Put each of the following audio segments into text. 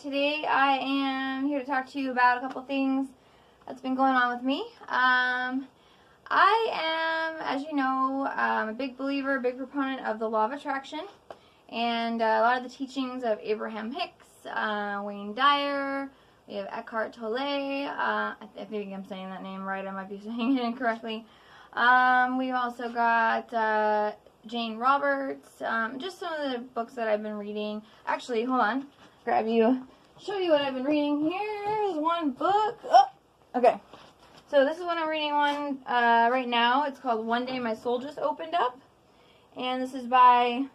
Today I am here to talk to you about a couple things that's been going on with me. I am, as you know, a big believer, a big proponent of the law of attraction, and a lot of the teachings of Abraham Hicks, Wayne Dyer. We have Eckhart Tolle. I think I'm saying that name right. I might be saying it incorrectly. We've also got Jane Roberts. Just some of the books that I've been reading. Actually, hold on. Show you what I've been reading. Here's one book. Oh, okay. So this is what I'm reading right now. It's called One Day My Soul Just Opened Up. And this is by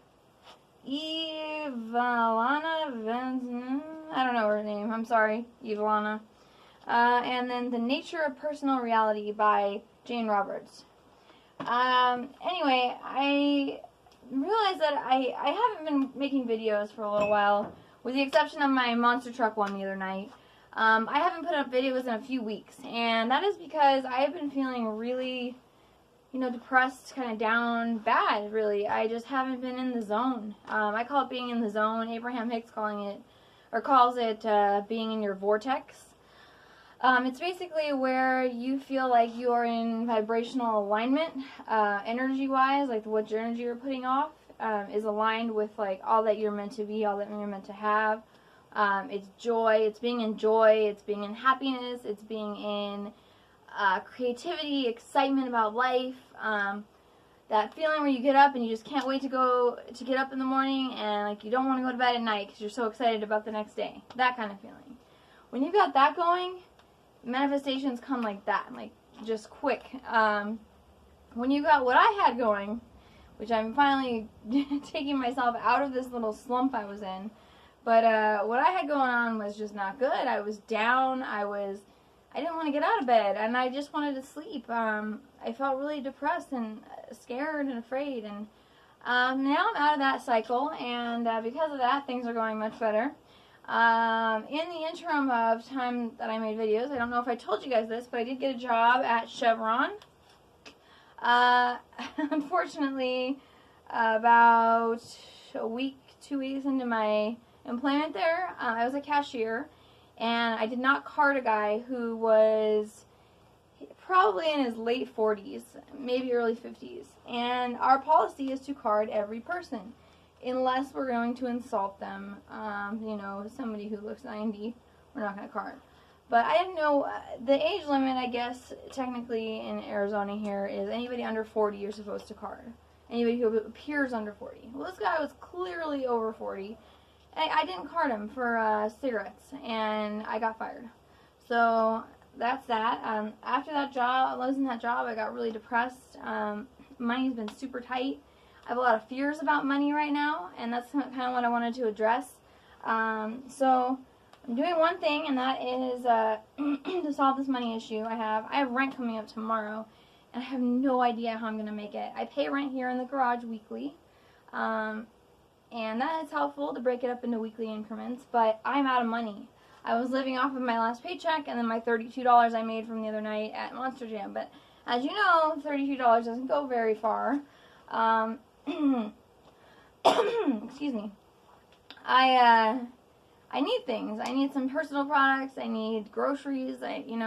Evelana Van... I don't know her name. I'm sorry, Evelana. And then The Nature of Personal Reality by Jane Roberts. Anyway, I realized that I haven't been making videos for a little while, with the exception of my monster truck one the other night. I haven't put up videos in a few weeks, and that is because I have been feeling really, depressed, kind of down bad, really. I just haven't been in the zone. I call it being in the zone. Abraham Hicks calls it being in your vortex. It's basically where you feel like you are in vibrational alignment, energy-wise, like what energy you're putting off is aligned with like all that you're meant to be, all that you're meant to have. It's joy, it's being in joy, it's being in happiness, it's being in creativity, excitement about life. That feeling where you get up and you just can't wait to get up in the morning, and like you don't want to go to bed at night because you're so excited about the next day. That kind of feeling. When you've got that going, manifestations come like that, like just quick. When you got what I had going, which I'm finally taking myself out of this little slump I was in, but what I had going on was just not good. I was down. I didn't want to get out of bed, and I just wanted to sleep. I felt really depressed and scared and afraid, and now I'm out of that cycle, and because of that, things are going much better. In the interim of time that I made videos, I don't know if I told you guys this, but I did get a job at Chevron. Unfortunately, about a week, 2 weeks into my employment there, I was a cashier, and I did not card a guy who was probably in his late 40s, maybe early 50s. And our policy is to card every person, unless we're going to insult them. Somebody who looks 90, we're not going to card. But I didn't know, the age limit, I guess, technically in Arizona here is anybody under 40 you're supposed to card. Anybody who appears under 40. Well, this guy was clearly over 40. I didn't card him for cigarettes, and I got fired. So that's that. After that job, losing that job, I got really depressed. Money's been super tight. I have a lot of fears about money right now, and that's kind of what I wanted to address. So I'm doing one thing, and that is to solve this money issue I have. I have rent coming up tomorrow, and I have no idea how I'm going to make it. I pay rent here in the garage weekly, and that is helpful to break it up into weekly increments, but I'm out of money. I was living off of my last paycheck and then my $32 I made from the other night at Monster Jam, but as you know, $32 doesn't go very far. Excuse me. I need things. I need some personal products. I need groceries. And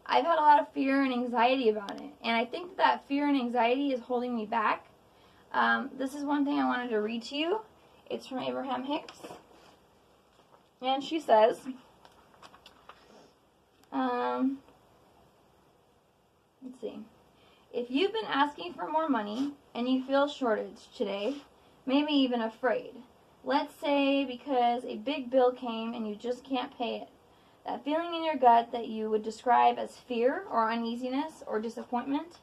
I've had a lot of fear and anxiety about it. And I think that fear and anxiety is holding me back. This is one thing I wanted to read to you. It's from Abraham Hicks. And she says, let's see. If you've been asking for more money and you feel shortage today, maybe even afraid, let's say because a big bill came and you just can't pay it, that feeling in your gut that you would describe as fear or uneasiness or disappointment,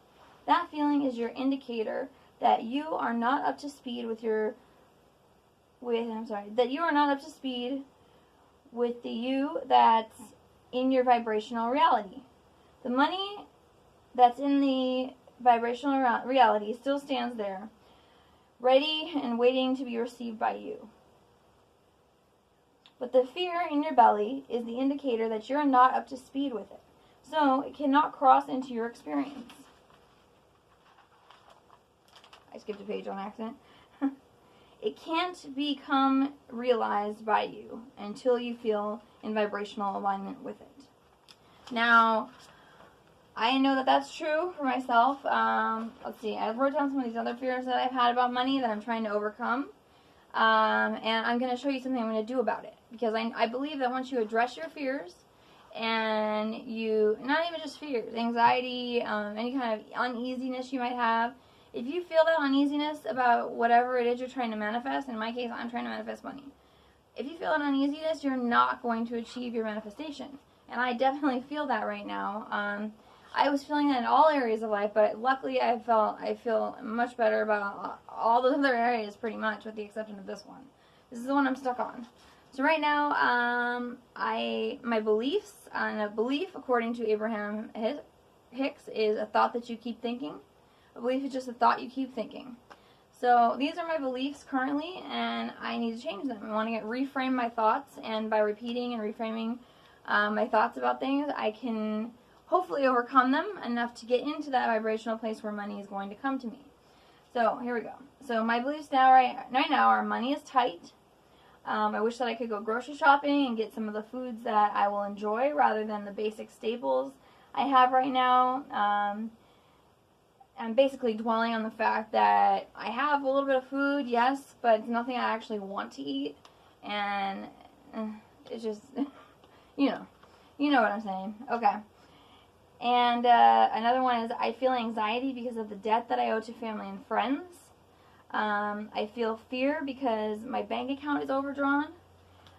that feeling is your indicator that you are not up to speed with the you that's in your vibrational reality. The money that's in the vibrational reality still stands there, ready and waiting to be received by you. But the fear in your belly is the indicator that you're not up to speed with it, so it cannot cross into your experience. I skipped a page on accident. it can't become realized by you until you feel in vibrational alignment with it. Now, I know that that's true for myself. Let's see, I wrote down some of these other fears that I've had about money that I'm trying to overcome. And I'm going to show you something I'm going to do about it. Because I believe that once you address your fears, and you, not even just fears, anxiety, any kind of uneasiness you might have, if you feel that uneasiness about whatever it is you're trying to manifest, in my case, I'm trying to manifest money. If you feel an uneasiness, you're not going to achieve your manifestation. And I definitely feel that right now. I was feeling that in all areas of life, but luckily I feel much better about all the other areas pretty much, with the exception of this one. This is the one I'm stuck on. So right now, my beliefs, and a belief according to Abraham Hicks is a thought that you keep thinking. A belief is just a thought you keep thinking. So these are my beliefs currently, and I need to change them. I want to reframe my thoughts, and by repeating and reframing my thoughts about things, I can hopefully overcome them enough to get into that vibrational place where money is going to come to me. So here we go. So my beliefs now right now are money is tight. I wish that I could go grocery shopping and get some of the foods that I will enjoy rather than the basic staples I have right now. I'm basically dwelling on the fact that I have a little bit of food, yes, but it's nothing I actually want to eat. And it's just, you know what I'm saying. Okay. And another one is I feel anxiety because of the debt that I owe to family and friends. I feel fear because my bank account is overdrawn.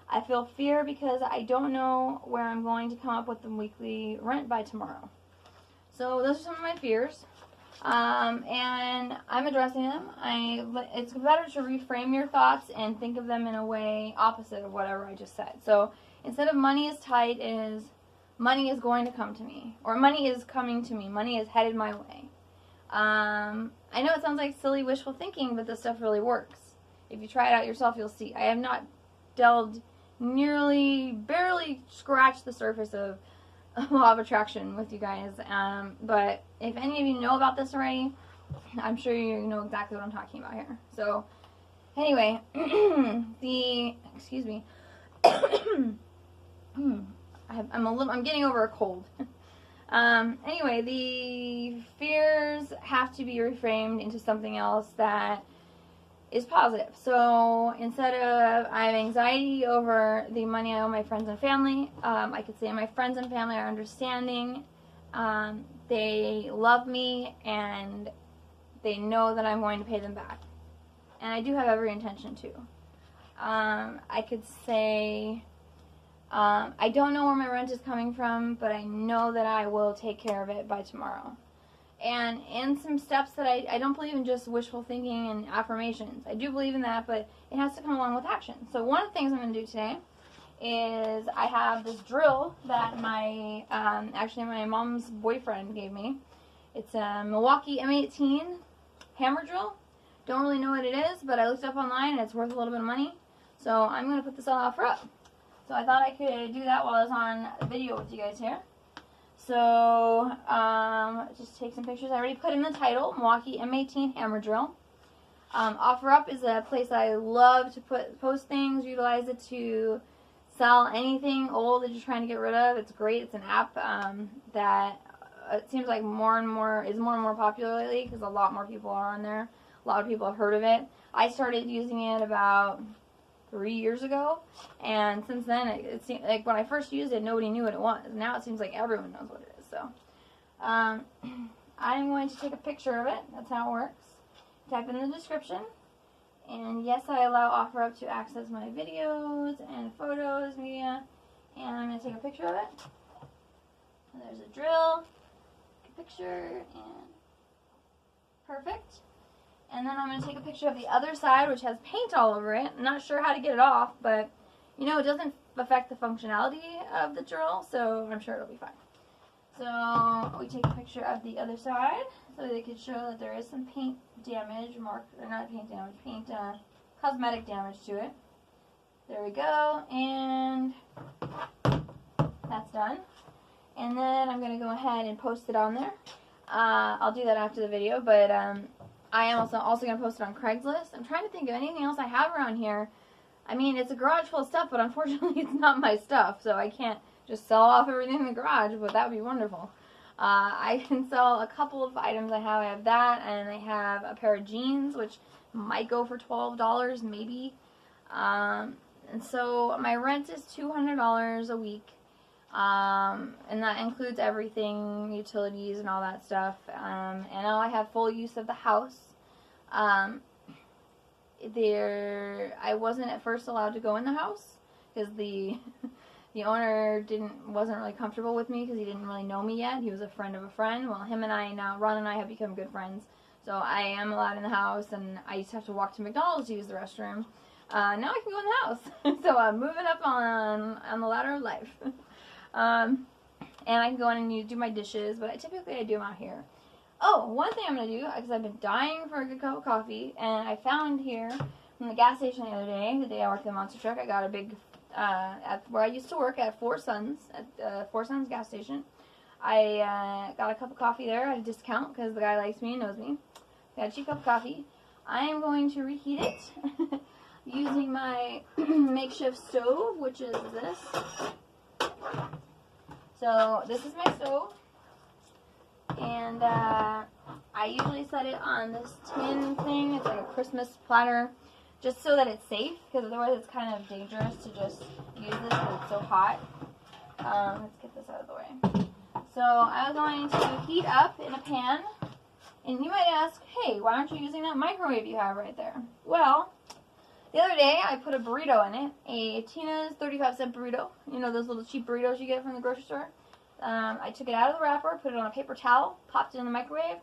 I feel fear because I don't know where I'm going to come up with the weekly rent by tomorrow. So those are some of my fears. And I'm addressing them. It's better to reframe your thoughts and think of them in a way opposite of whatever I just said. So instead of money is tight, is money is going to come to me. Or money is coming to me. Money is headed my way. I know it sounds like silly wishful thinking, but this stuff really works. If you try it out yourself, you'll see. I have not delved barely scratched the surface of law of attraction with you guys. But if any of you know about this already, I'm sure you know exactly what I'm talking about here. So, anyway, excuse me. I'm getting over a cold. Anyway, the fears have to be reframed into something else that is positive. So instead of I have anxiety over the money I owe my friends and family, I could say my friends and family are understanding. They love me and they know that I'm going to pay them back. And I do have every intention to. I could say I don't know where my rent is coming from, but I know that I will take care of it by tomorrow. And some steps that I don't believe in just wishful thinking and affirmations. I do believe in that, but it has to come along with action. So one of the things I'm going to do today is I have this drill that actually my mom's boyfriend gave me. It's a Milwaukee M18 hammer drill. Don't really know what it is, but I looked it up online and it's worth a little bit of money. So I'm going to put this on offer up. So I thought I could do that while I was on video with you guys here. So, just take some pictures. I already put in the title, Milwaukee M18 Hammer Drill. OfferUp is a place I love to post things, utilize it to sell anything old that you're trying to get rid of. It's great. It's an app that it seems like more and more popular lately because a lot more people are on there. A lot of people have heard of it. I started using it about 3 years ago, and since then it seemed like when I first used it nobody knew what it was. Now it seems like everyone knows what it is. So I'm going to take a picture of it. That's how it works. Type in the description, and yes, I allow OfferUp to access my videos and photos, media, and I'm going to take a picture of it. And there's a drill, take a picture, and perfect. And then I'm going to take a picture of the other side, which has paint all over it. I'm not sure how to get it off, but, you know, it doesn't affect the functionality of the drill, so I'm sure it'll be fine. So we take a picture of the other side so they can show that there is some paint damage, cosmetic damage to it. There we go, and that's done. And then I'm going to go ahead and post it on there. I'll do that after the video, but I am also going to post it on Craigslist. I'm trying to think of anything else I have around here. I mean, it's a garage full of stuff, but unfortunately it's not my stuff, so I can't just sell off everything in the garage, but that would be wonderful. I can sell a couple of items I have. I have that, and I have a pair of jeans, which might go for $12, maybe. And so my rent is $200 a week. And that includes everything, utilities and all that stuff. And now I have full use of the house. I wasn't at first allowed to go in the house because the owner wasn't really comfortable with me because he didn't really know me yet. He was a friend of a friend. Well, him and I now, Ron and I have become good friends. So I am allowed in the house, and I used to have to walk to McDonald's to use the restroom. Now I can go in the house. So I'm moving up on the ladder of life. And I can go in and do my dishes, but typically I do them out here. Oh, one thing I'm going to do, because I've been dying for a good cup of coffee, and I found here from the gas station the other day, the day I worked at the monster truck, I got a big, at where I used to work at Four Sons, at Four Sons gas station. I got a cup of coffee there at a discount, because the guy likes me and knows me. Got a cheap cup of coffee. I am going to reheat it using my makeshift stove, which is this. So this is my stove, and I usually set it on this tin thing. It's like a Christmas platter, just so that it's safe, because otherwise it's kind of dangerous to just use this because it's so hot. Let's get this out of the way. So I'm going to heat up in a pan, and you might ask, hey, why aren't you using that microwave you have right there? Well, the other day, I put a burrito in it, a Tina's 35-cent burrito. You know those little cheap burritos you get from the grocery store? I took it out of the wrapper, put it on a paper towel, popped it in the microwave,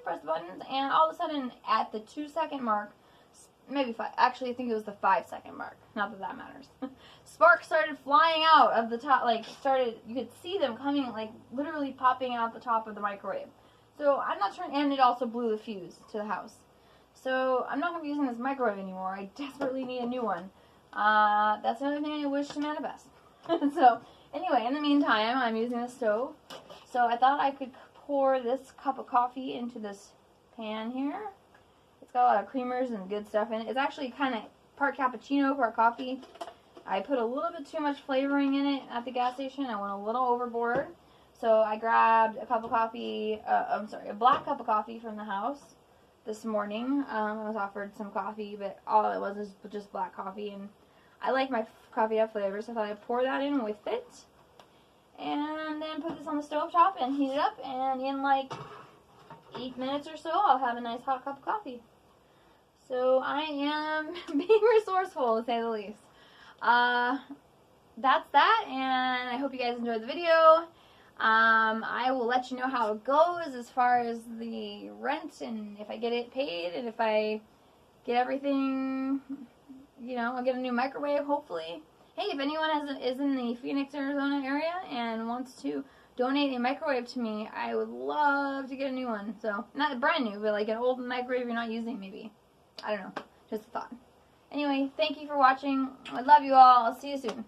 pressed the buttons, and all of a sudden, at the 2-second mark, maybe 5, actually I think it was the 5-second mark, not that that matters. Sparks started flying out of the top, you could see them coming, literally popping out the top of the microwave. So I'm not sure, and it also blew the fuse to the house. So I'm not going to be using this microwave anymore. I desperately need a new one. That's another thing I wish to manifest. So anyway, in the meantime, I'm using a stove. So I thought I could pour this cup of coffee into this pan here. It's got a lot of creamers and good stuff in it. It's actually kind of part cappuccino, part coffee. I put a little bit too much flavoring in it at the gas station. I went a little overboard. So I grabbed a cup of coffee, a black cup of coffee from the house this morning. I was offered some coffee, but all it was just black coffee, and I like my coffee to have flavor, so I thought I'd pour that in with it, and then put this on the stove top and heat it up, and in like 8 minutes or so, I'll have a nice hot cup of coffee. So I am being resourceful, to say the least. That's that, and I hope you guys enjoyed the video. I will let you know how it goes as far as the rent and if I get it paid and if I get everything, you know, I'll get a new microwave, hopefully. Hey, if anyone is in the Phoenix, Arizona area and wants to donate a microwave to me, I would love to get a new one. So, not brand new, but like an old microwave you're not using, maybe. I don't know. Just a thought. Anyway, thank you for watching. I love you all. I'll see you soon.